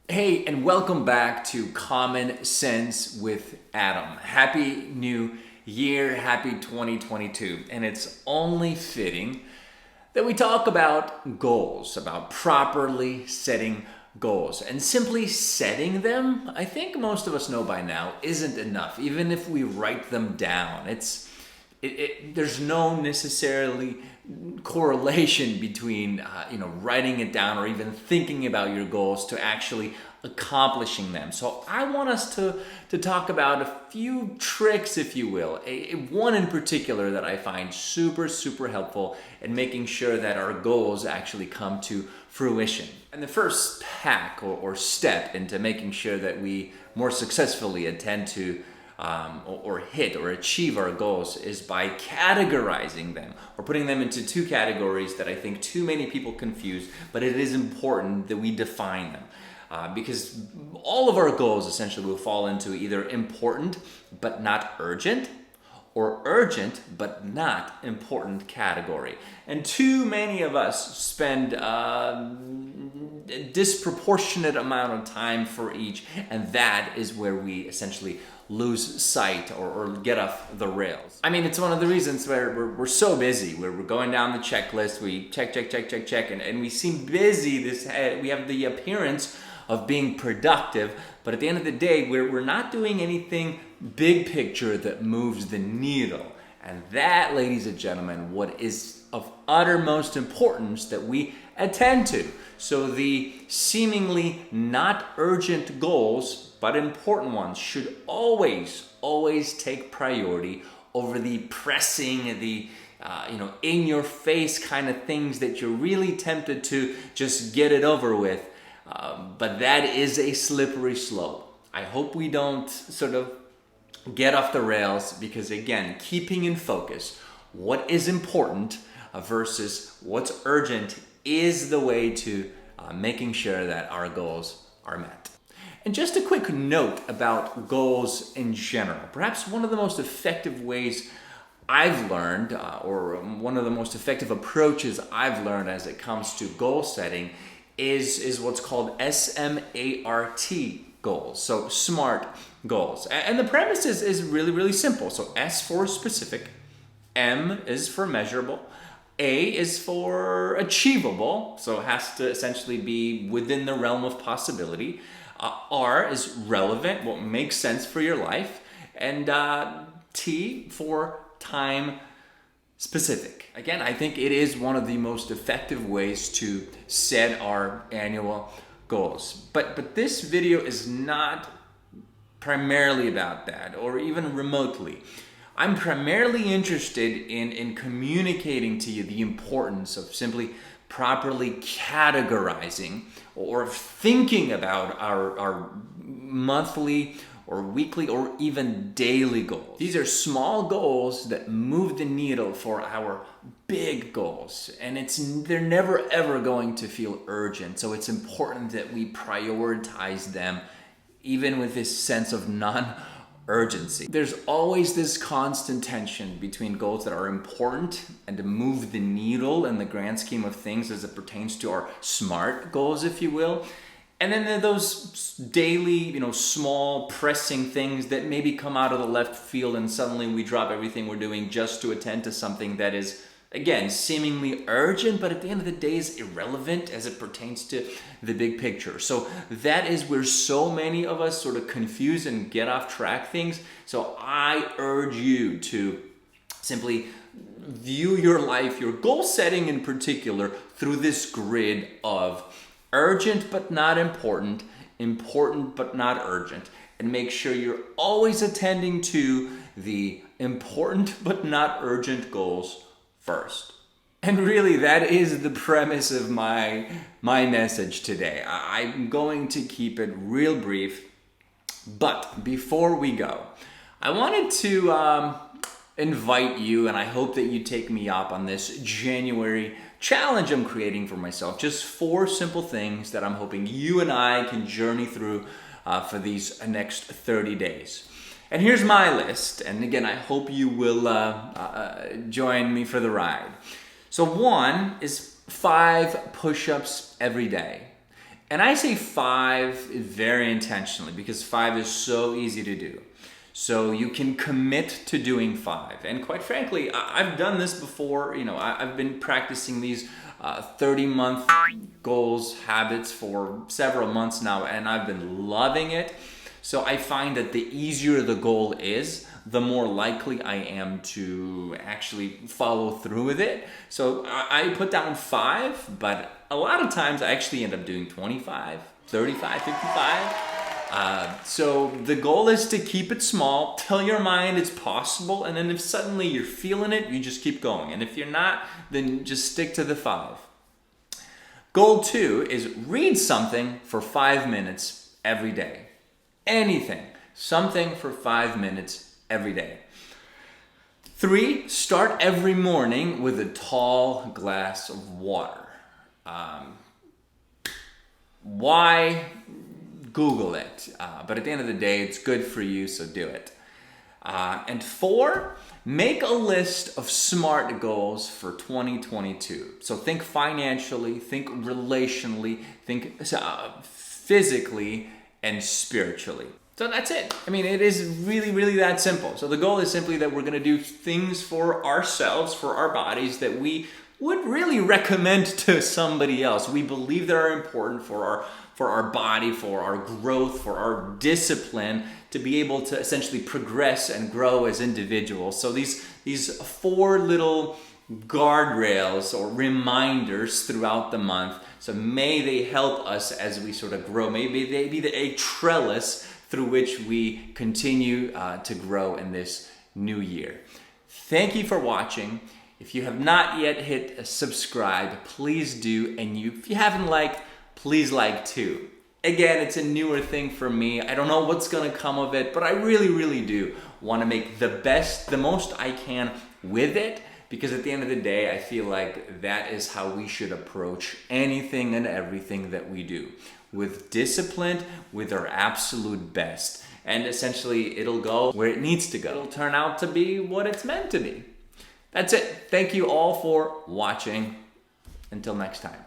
Hey, and welcome back to Common Sense with Adam. Happy New Year, happy 2022. And it's only fitting that we talk about goals, about properly setting goals. And simply setting them, I think most of us know by now, isn't enough. Even if we write them down, there's no necessarily correlation between writing it down or even thinking about your goals to actually accomplishing them. So I want us to talk about a few tricks, if you will, one in particular that I find super helpful in making sure that our goals actually come to fruition. And the first hack or step into making sure that we more successfully attend to or hit or achieve our goals is by categorizing them or putting them into two categories that I think too many people confuse, but it is important that we define them. Because all of our goals essentially will fall into either important but not urgent, or urgent but not important category. And too many of us spend a disproportionate amount of time for each, and that is where we essentially lose sight or get off the rails. I mean, it's one of the reasons where we're so busy, where we're going down the checklist, we check, and we seem busy. We have the appearance of being productive, but at the end of the day, we're not doing anything big picture that moves the needle. And that, ladies and gentlemen, what is of uttermost importance that we attend to. So the seemingly not urgent goals, but important ones, should always take priority over the pressing, the in your face kind of things that you're really tempted to just get it over with. But that is a slippery slope. I hope we don't sort of get off the rails because, again, keeping in focus what is important versus what's urgent is the way to making sure that our goals are met. And just a quick note about goals in general. Perhaps one of the most effective ways I've learned, or one of the most effective approaches I've learned as it comes to goal setting is what's called SMART goals. So SMART goals. And the premise is really simple. So S for specific, M is for measurable, A is for achievable, so it has to essentially be within the realm of possibility. R is relevant, what makes sense for your life, and T for time specific. Again, I think it is one of the most effective ways to set our annual goals. But this video is not primarily about that, or even remotely. I'm primarily interested in communicating to you the importance of simply properly categorizing or thinking about our monthly or weekly or even daily goals. These are small goals that move the needle for our big goals, and they're never ever going to feel urgent. So it's important that we prioritize them even with this sense of non-urgency. There's always this constant tension between goals that are important and to move the needle in the grand scheme of things as it pertains to our SMART goals, if you will. And then there are those daily, small pressing things that maybe come out of the left field and suddenly we drop everything we're doing just to attend to something that is, again, seemingly urgent, but at the end of the day is irrelevant as it pertains to the big picture. So that is where so many of us sort of confuse and get off track things. So I urge you to simply view your life, your goal setting in particular, through this grid of urgent but not important, important but not urgent, and make sure you're always attending to the important but not urgent goals first. And really, that is the premise of my message today. I'm going to keep it real brief, but before we go, I wanted to invite you, and I hope that you take me up on this January challenge I'm creating for myself. Just 4 simple things that I'm hoping you and I can journey through for these next 30 days. And here's my list. And again, I hope you will join me for the ride. So 1 is 5 push-ups every day. And I say 5 very intentionally because 5 is so easy to do. So you can commit to doing 5. And quite frankly, I've done this before. You know, I've been practicing these 30-month goals, habits for several months now, and I've been loving it. So I find that the easier the goal is, the more likely I am to actually follow through with it. So I put down 5, but a lot of times I actually end up doing 25, 35, 55. So the goal is to keep it small, tell your mind it's possible, and then if suddenly you're feeling it, you just keep going. And if you're not, then just stick to the 5. Goal 2 is read something for 5 minutes every day. Anything, something for 5 minutes every day. 3, start every morning with a tall glass of water. Why? Google it. But at the end of the day, it's good for you, so do it. And 4, make a list of SMART goals for 2022. So think financially, think relationally, think physically, and spiritually. So that's it. I mean, it is really, really that simple. So the goal is simply that we're going to do things for ourselves, for our bodies, that we would really recommend to somebody else. We believe they are important for our body, for our growth, for our discipline, to be able to essentially progress and grow as individuals. So these 4 little guardrails or reminders throughout the month. So may they help us as we sort of grow. Maybe they be a trellis through which we continue to grow in this new year. Thank you for watching. If you have not yet hit subscribe, please do. And if you haven't liked, please like too. Again, it's a newer thing for me. I don't know what's gonna come of it, but I really, really do want to make the most I can with it. Because at the end of the day, I feel like that is how we should approach anything and everything that we do. With discipline, with our absolute best. And essentially, it'll go where it needs to go. It'll turn out to be what it's meant to be. That's it. Thank you all for watching. Until next time.